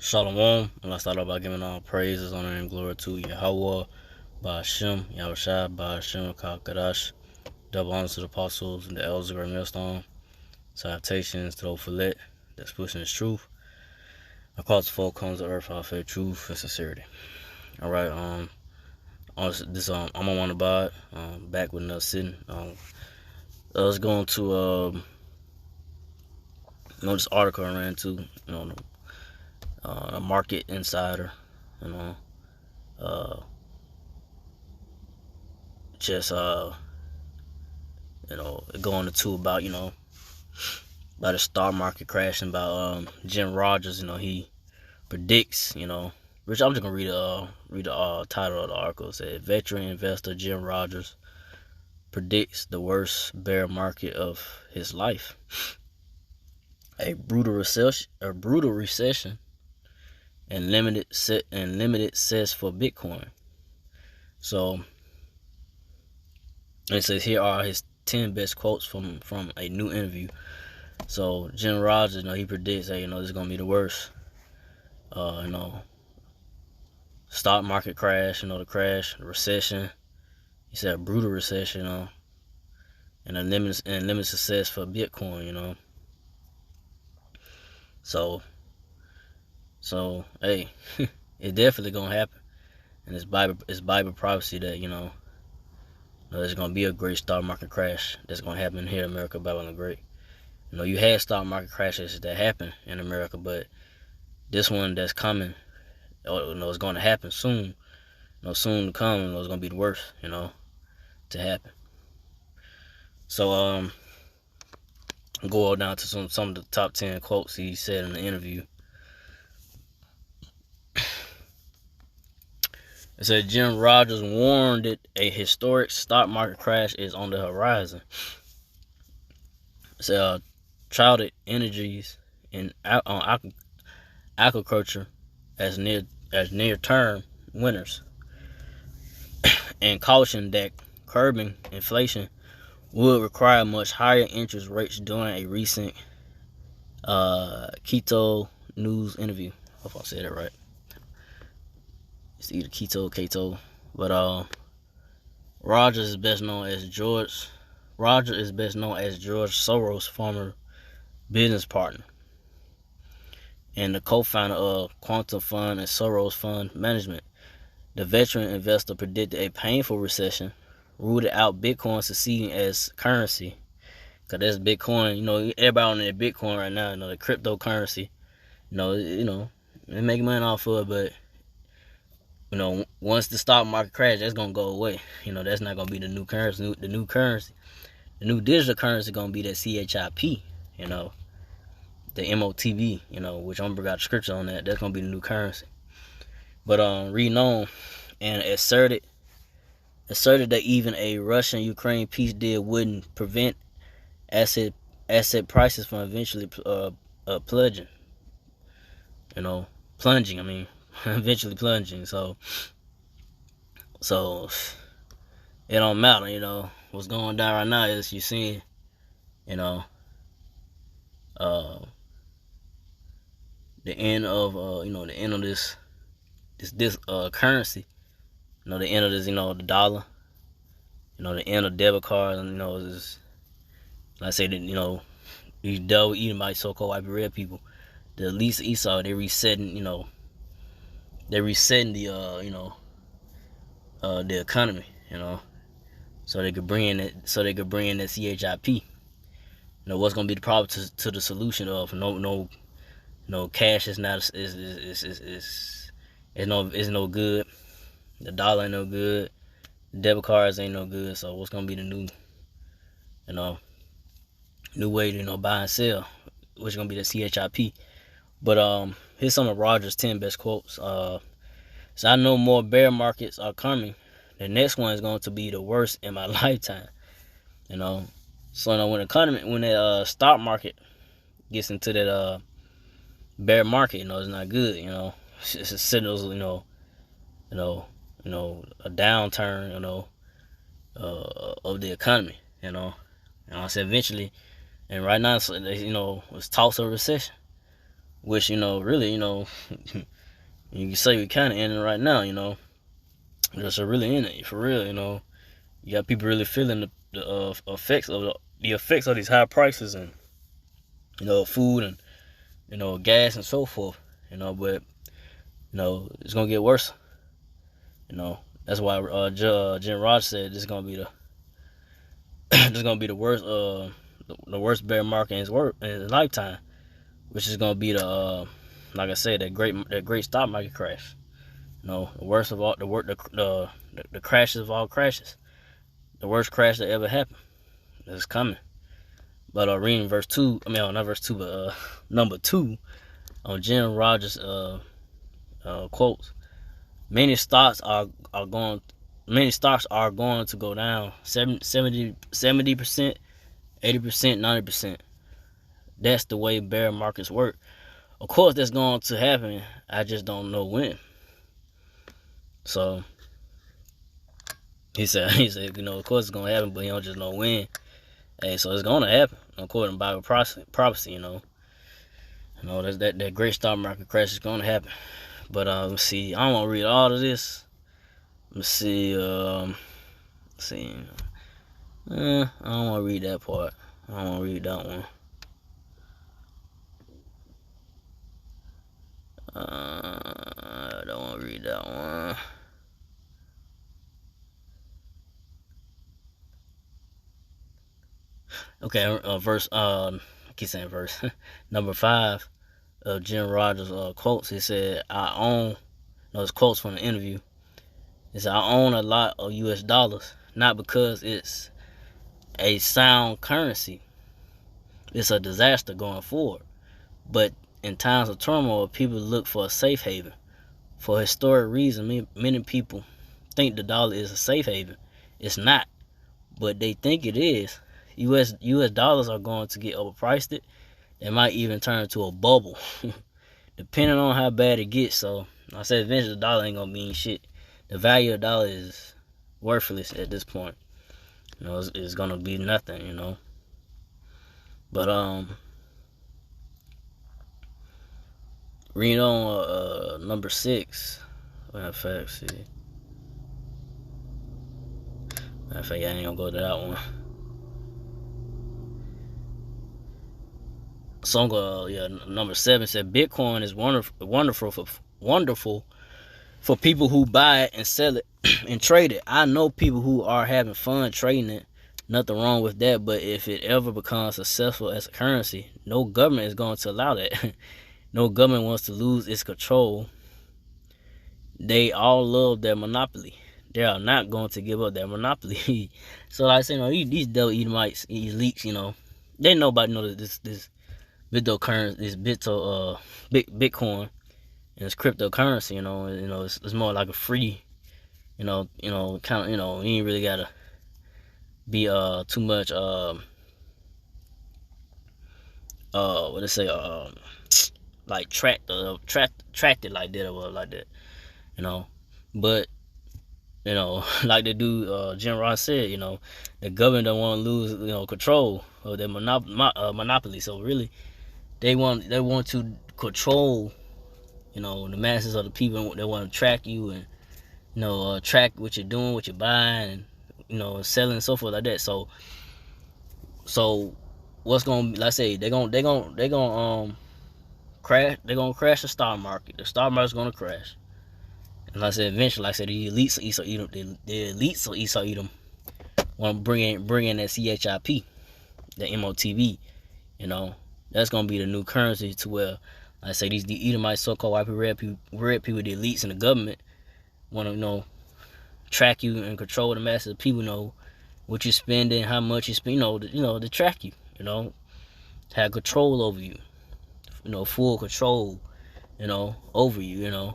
Shalom, and let's start off by giving all praises, honor, and glory to Yahweh, Ba'ashem, Yahushua, Ba'ashem, Kakadash. Double honors to the apostles and the elders of our millstone. Salutations to those for lit that's pushing this truth. Across the four corners of earth, our faith, truth, and sincerity. Alright, I'm on one about back with another sitting. Let's go into this article I ran into, a market insider, going into about the stock market crashing, about Jim Rogers. He predicts, which I'm just gonna read the title of the article. It said veteran investor Jim Rogers predicts the worst bear market of his life. A brutal recession and limited cess for Bitcoin. So it says here are his 10 best quotes from a new interview. So Jim Rogers, he predicts that this is gonna be the worst. Stock market crash, the crash, the recession. He said a brutal recession, and limited success for Bitcoin, So hey, it's definitely gonna happen, and it's Bible prophecy that there's gonna be a great stock market crash that's gonna happen here in America, Babylon the Great. You had stock market crashes that happen in America, but this one that's coming, it's going to happen soon. Soon to come, it's going to be the worst, to happen. So, go down to some of the top 10 quotes he said in the interview. It said Jim Rogers warned that a historic stock market crash is on the horizon. It said touted energies in agriculture as near-term winners, and cautioned that curbing inflation would require much higher interest rates during a recent Keto News interview. I hope I said it right. It's either Keto, but Rogers is best known as George Soros' former business partner and the co-founder of Quantum Fund and Soros Fund Management. The veteran investor predicted a painful recession, ruled out Bitcoin succeeding as currency. Because that's Bitcoin, everybody on that Bitcoin right now, the cryptocurrency, they make money off of it, but, once the stock market crash, that's going to go away. That's not going to be the new currency. The new digital currency is going to be that CHIP, the MOTV, which I'm got the scripture on that. That's going to be the new currency. But reading on, and asserted that even a Russian-Ukraine peace deal wouldn't prevent asset prices from eventually plunging. Eventually plunging. So it don't matter. What's going down right now is you seeing, the end of this currency. The end of this, the dollar. The end of debit cards, and is, like I say that, these double eating by so-called white red people. The least Esau, they resetting the the economy, so they could bring in that CHIP. What's gonna be the problem to the solution of no cash is not is no good. The dollar ain't no good. The debit cards ain't no good. So what's gonna be the new way to buy and sell, which is gonna be the CHIP. But here's some of Rogers' 10 best quotes. So I know more bear markets are coming. The next one is going to be the worst in my lifetime. So when the stock market gets into that bear market, it's not good. It signals a downturn of the economy. I said eventually, and right now it's talks of recession. which, really, you can say we kind of in it right now. Just really in it for real. You got people really feeling the effects of these high prices and food and gas and so forth. But it's gonna get worse. That's why Jen Rogers said this is gonna be the worst the worst bear market in his lifetime, which is gonna be like I said, that great stock market crash. The worst of all the crashes of all crashes, the worst crash that ever happened is coming. But reading verse 2, not verse 2, but number 2 on Jim Rogers quotes. Many stocks are going to go down 70%, 80%, 90%. That's the way bear markets work. Of course, that's going to happen. I just don't know when. So he said, of course it's going to happen, but he don't just know when. Hey, so it's going to happen according to Bible prophecy. That's that great stock market crash is going to happen. But let's see. I don't want to read all of this. Let's see. I don't want to read that part. I don't want to read that one. I don't want to read that one. Okay, verse. I keep saying verse. Number 5 of Jim Rogers quotes. He said, "I own." Those quotes from the interview. He said, "I own a lot of U.S. dollars, not because it's a sound currency. It's a disaster going forward. But in times of turmoil, people look for a safe haven. For historic reasons, many people think the dollar is a safe haven. It's not, but they think it is. U.S. dollars are going to get overpriced. They might even turn into a bubble, depending on how bad it gets. So I said, eventually the dollar ain't gonna mean shit. The value of the dollar is worthless at this point. It's gonna be nothing. But read on number 6. Matter of fact, see. Matter of fact, I ain't gonna go to that one. So number 7 said Bitcoin is wonderful for people who buy it and sell it and trade it. I know people who are having fun trading it. Nothing wrong with that, but if it ever becomes successful as a currency, no government is going to allow that. No government wants to lose its control. They all love their monopoly. They are not going to give up their monopoly. So like I say, these devil Edomites, elites, they know about this cryptocurrency, Bitcoin, and it's cryptocurrency. It's more like a free, kind of, you ain't really gotta be too much what they say like tracked it like that or like that, but like the dude Jim Ross said, the government don't want to lose control of their monopoly. So really they want to control the masses of the people. They want to track you and track what you're doing, what you're buying, and selling and so forth like that. So what's gonna, like I say, they're gonna crash the stock market. The stock market's gonna crash. And like I said, eventually, like I said, the elites of Edom, the elites of Esau Edom want to bring in that CHIP, the MOTV. That's gonna be the new currency to where, like I say, the Edomites, so-called white people, red people, the elites and the government want to track you and control the masses of people. What you're spending, how much you spend, to track you, have control over you, full control, over you, and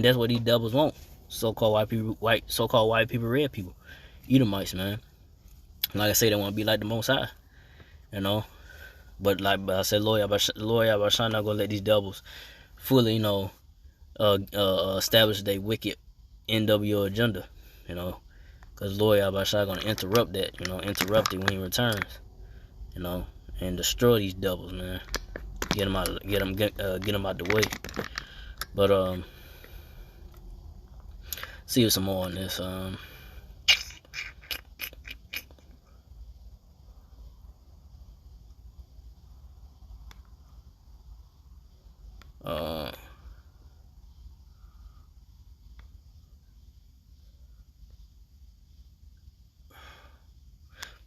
that's what these devils want. So-called white people, red people, Edomites, man. Like I say, they want to be like the Most High, But I said, Lord Yahweh not gonna let these devils fully, establish their wicked NWO agenda, because Lord Yahweh gonna interrupt that, interrupt it when he returns, and destroy these devils, man. get them out the way. But see some more on this.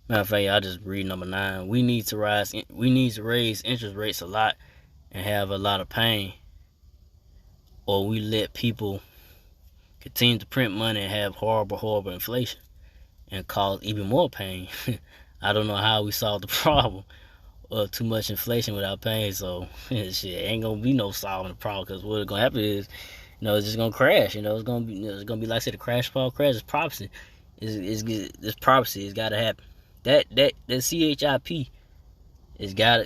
Matter of fact, I just read number 9. We need to raise interest rates a lot and have a lot of pain, or we let people continue to print money and have horrible inflation and cause even more pain. I don't know how we solve the problem of too much inflation without pain. So shit, ain't gonna be no solving the problem, because what's gonna happen is, it's just gonna crash. It's gonna be like I said, the crash fall crash is prophecy. It's prophecy. It's gotta happen. That CHIP it's gonna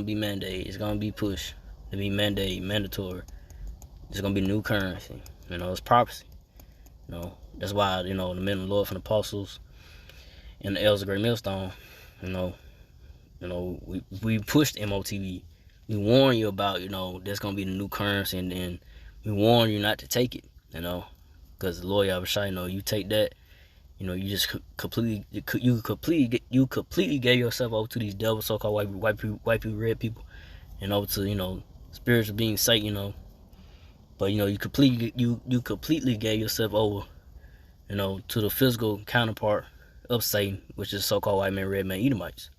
be mandated. It's gonna be pushed to be mandatory. It's gonna be new currency. It's prophecy. That's why the men of the Lord from the apostles and the elders of Great Millstone, we pushed MOTV. We warn you about there's gonna be the new currency, and we warn you not to take it. Because the Lord Yahushua, you take that. You just completely gave yourself over to these devil so-called white people, red people, and over to spiritual beings, Satan. But you completely gave yourself over, to the physical counterpart of Satan, which is so-called white man, red man, Edomites.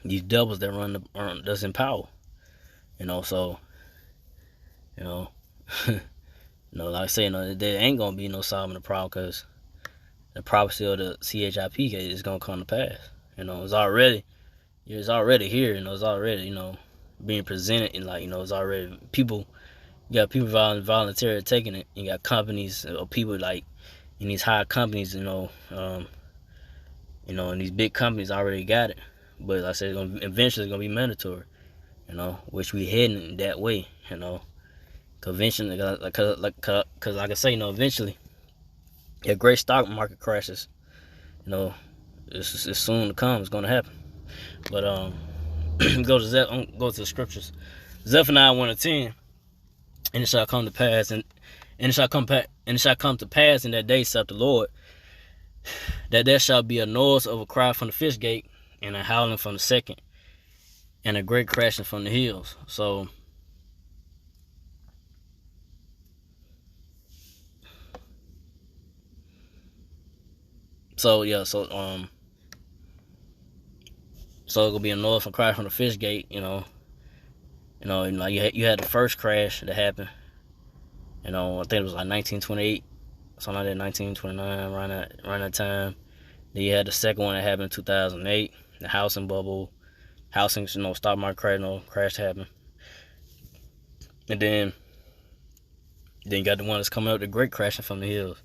These devils that that's in power. So like I say, there ain't gonna be no solving the problem, because the prophecy of the CHIP is gonna come to pass. It's already here. It's already being presented, and it's already people. You got people voluntarily taking it. You got companies or people like in these high companies, and these big companies already got it. But like I said, eventually it's gonna be mandatory. Which we heading that way. Convention, because like I say, eventually, a great stock market crashes, it's soon to come. It's gonna happen. But go to the scriptures. Zephaniah 1:10, and it shall come to pass, and it shall come to pass in that day, saith the Lord, that there shall be a noise of a cry from the fish gate, and a howling from the second, and a great crashing from the hills. So it's gonna be a noise from crash from the fish gate. You had the first crash that happened. I think it was like 1928, something like that, 1929, around that time. Then you had the second one that happened in 2008, the housing bubble, stock market crash happened. And then you got the one that's coming up, the great crashing from the hills,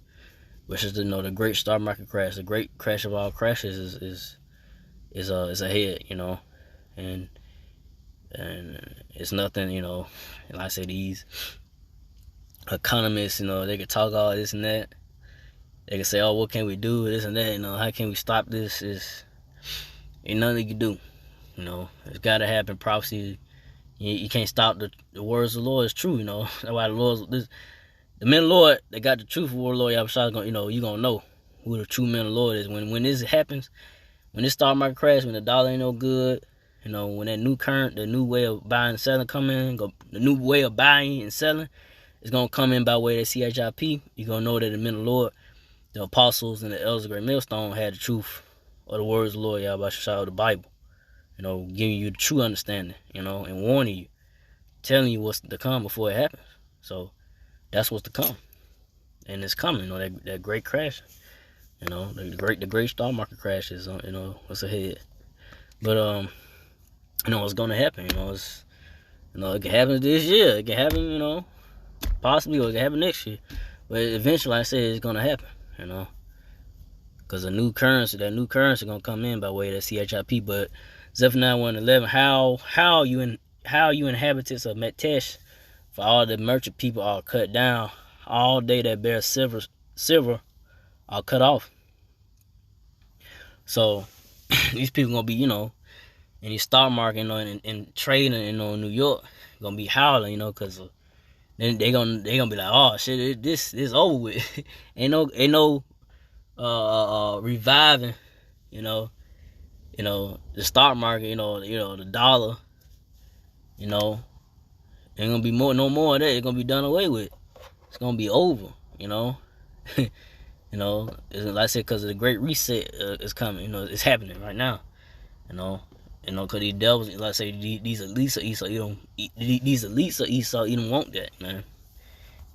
which is the great stock market crash. The great crash of all crashes is ahead, and it's nothing, like I say, these economists, they could talk all this and that. They can say, oh, what can we do, this and that, how can we stop this? Ain't nothing you can do. It's got to happen. Prophecy, you can't stop the words of the Lord is true. That's why the men of the Lord, they got the truth of what Lord Yahushua is going. You gonna know who the true men of the Lord is when this happens. When this stock market crash, when the dollar ain't no good, when that new current, the new way of buying and selling come in, the new way of buying and selling is gonna come in by way of that CHIP. You're gonna know that the men of the Lord, the apostles and the elders of Great Millstone, had the truth of the words of the Lord Yahushua of the Bible. Giving you the true understanding, and warning you, telling you what's to come before it happens. So that's what's to come, and it's coming. That great crash. The great stock market crash is what's ahead. But it's gonna happen. It's it can happen this year. It can happen, possibly, or it can happen next year. But eventually, like I said, it's gonna happen. Because that new currency gonna come in by way of that CHIP. But Zephaniah 1:11, how you inhabitants of Metesh, for all the merchant people are cut down, all they that bear silver are cut off. So these people gonna be, and the stock market, and trading, in New York, gonna be howling, cause then they gonna be like, oh shit, this over with. ain't no reviving, you know, the stock market, the dollar, ain't gonna be no more of that. It's gonna be done away with. It's gonna be over, It's, like I said, because of the Great Reset is coming. It's happening right now. Because these devils, like I say, these elites of Esau, these elites of Esau, you don't want that, man.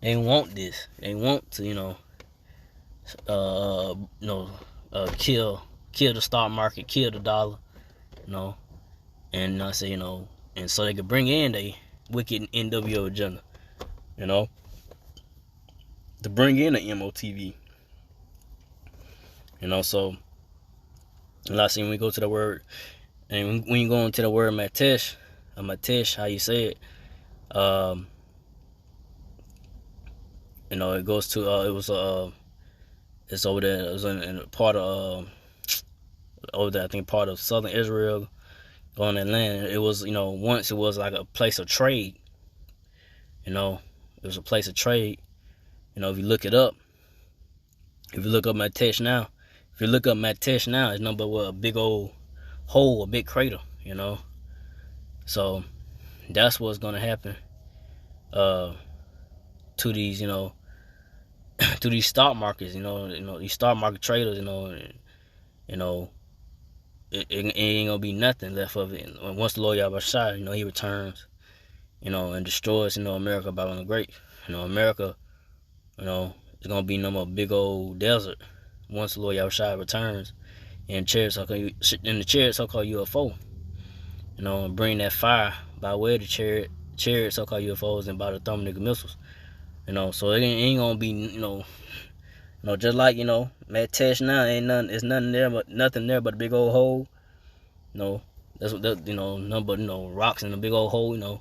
They want this. They want to, kill the stock market, kill the dollar, and I say, and so they could bring in a wicked NWO agenda, to bring in the MOTV, so like I say, when we go to the word, and when you go into the word Matesh, how you say it, it goes to it's over there. It was in part of over there, I think part of southern Israel, on that land. It was, once it was like a place of trade. It was a place of trade. If you look it up, if you look up Matesh now, it's nothing but a big old hole, a big crater. So that's what's gonna happen to these, to these stock markets. These stock market traders. It ain't gonna be nothing left of it. Once the Lord Yahweh, he returns, and destroys, America, Babylon the Great. America, it's gonna be no more big old desert once the Lord Yahweh returns, and the chariot so-called UFO, and bring that fire by way of the chariot so-called UFOs, and by the thermonuclear missiles. So it ain't gonna be, just like, Matesh now, ain't nothing. It's nothing there but a big old hole. That's what nothing but rocks in a big old hole. And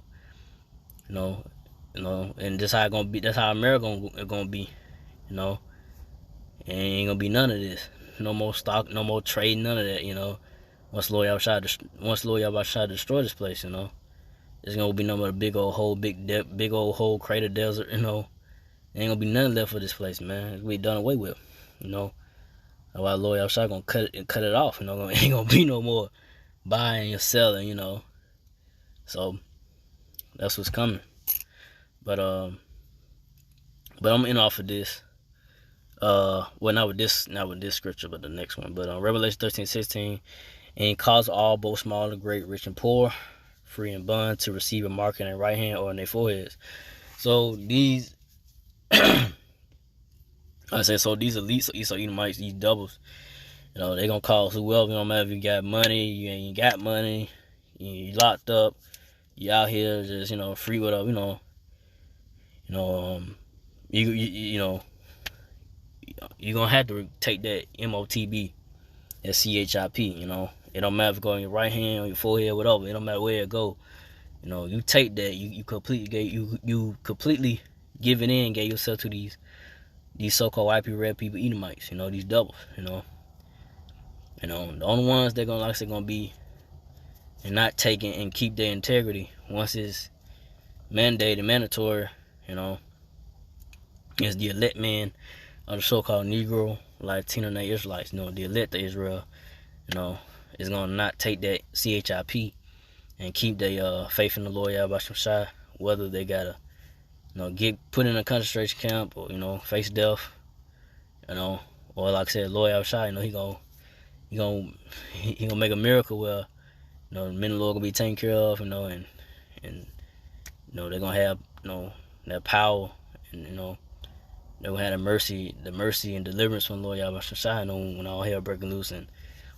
that's how it gonna be. That's how America gonna be. Ain't gonna be none of this. No more stock, no more trade, none of that. Once Lord Yahweh try to destroy this place, it's gonna be no more big old hole, big old hole, crater desert. Ain't gonna be nothing left for this place, man. It's gonna be done away with. That's why Lord Yahweh gonna cut it off. Ain't gonna be no more buying and selling. So that's what's coming. But I'm in off of this. Well, not with this scripture, but the next one. But Revelation 13:16, and cause all, both small and great, rich and poor, free and bond, to receive a mark in their right hand or in their foreheads. So these, these elites, Esau Edomites, these doubles, they gonna cause whoever. No matter if you got money, you ain't got money, you locked up, you out here just free, whatever. You're gonna have to take that MOTB, that CHIP. It don't matter if it go on your right hand or your forehead, whatever. It don't matter where it go. You take that. You completely give it in, gave yourself to these so-called IP red people, Edomites. These doubles. The only ones they're gonna be and not taking and keep their integrity once it's mandatory. Is the elect man of the so-called Negro, Latino, and Israelites. The elect of Israel, is gonna not take that CHIP and keep their faith in the Lord Yahweh Shai, whether they gotta, get put in a concentration camp or face death, or like I said, Lord Yahweh Shai, he gonna make a miracle where the men of the Lord gonna be taken care of, and they're gonna have that power, and they're gonna have the mercy and deliverance from the Lord Yahweh Shai, when all hell breaking loose, and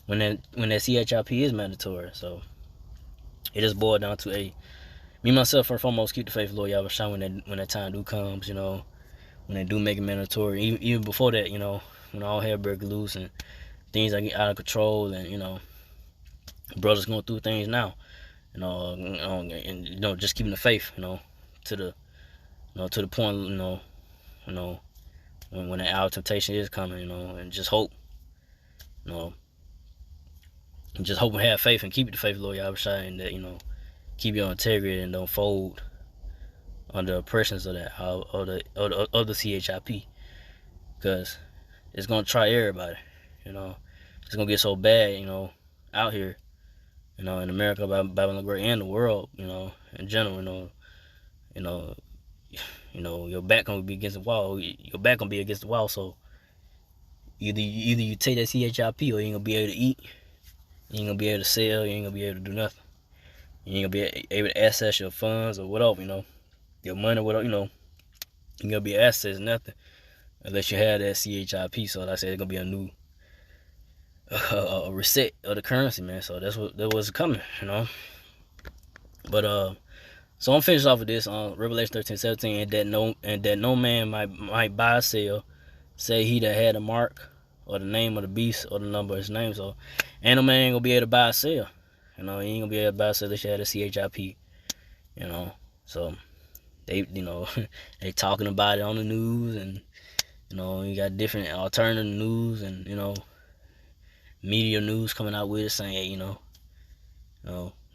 when that CHIP is mandatory. So it just boiled down to me myself, first and foremost, keep the faith of the Lord Yahweh Shai when that time do comes, when they do make it mandatory. Even before that, when all hell breaking loose and things get out of control, and brothers going through things now, and just keeping the faith, to the point, when the hour of temptation is coming, and just hope, And just hope and have faith and keep the faith, Lord Yahushua, and that, keep your integrity and don't fold under oppressions of that, of the CHIP. Because it's going to try everybody, It's going to get so bad, out here, in America, Babylon the Great, and the world, in general, your back gonna be against the wall. Your back gonna be against the wall. So either you take that CHIP, or you ain't gonna be able to eat. You ain't gonna be able to sell. You ain't gonna be able to do nothing. You ain't gonna be able to access your funds or whatever, your money, whatever, You ain't gonna be able to access nothing unless you have that CHIP. So like I said, it's gonna be a new a reset of the currency, man. So that was coming, But so I'm finished off with this on Revelation 13:17, and that no man might buy or sell, say he that had a mark or the name of the beast or the number of his name. So ain't no man ain't gonna be able to buy or sell. He ain't gonna be able to buy or sell unless you had a CHIP. So they they talking about it on the news, and you got different alternative news and media news coming out with it saying, hey,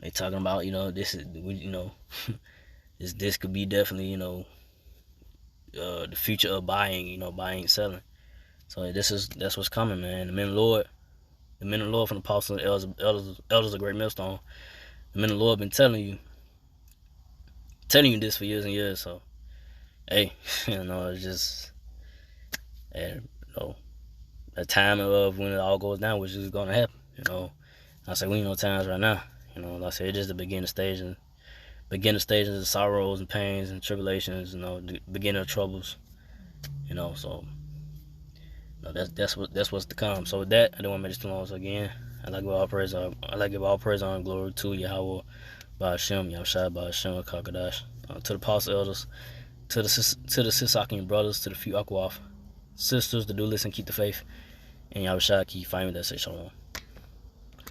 they talking about this is this could be definitely the future of buying buying and selling. So that's what's coming, man. The men of the Lord from the apostles and elders of Great Millstone, the men of the Lord been telling you this for years and years. So hey, it's just a time of when it all goes down, which is gonna happen. I say we ain't no times right now. Like I said, it is the beginning stages of sorrows and pains and tribulations, the beginning of troubles, so that's what's to come. So with that, I don't want to make this too long. So again, I like to give all praise and glory to Yahweh, Ba'ashem, Yahushua, Ba'ashem, Kakadash, to the apostle elders, to the Sisakian brothers, to the few Akwaf sisters to do listen, keep the faith, and Yahushua keep fighting with that say shalom.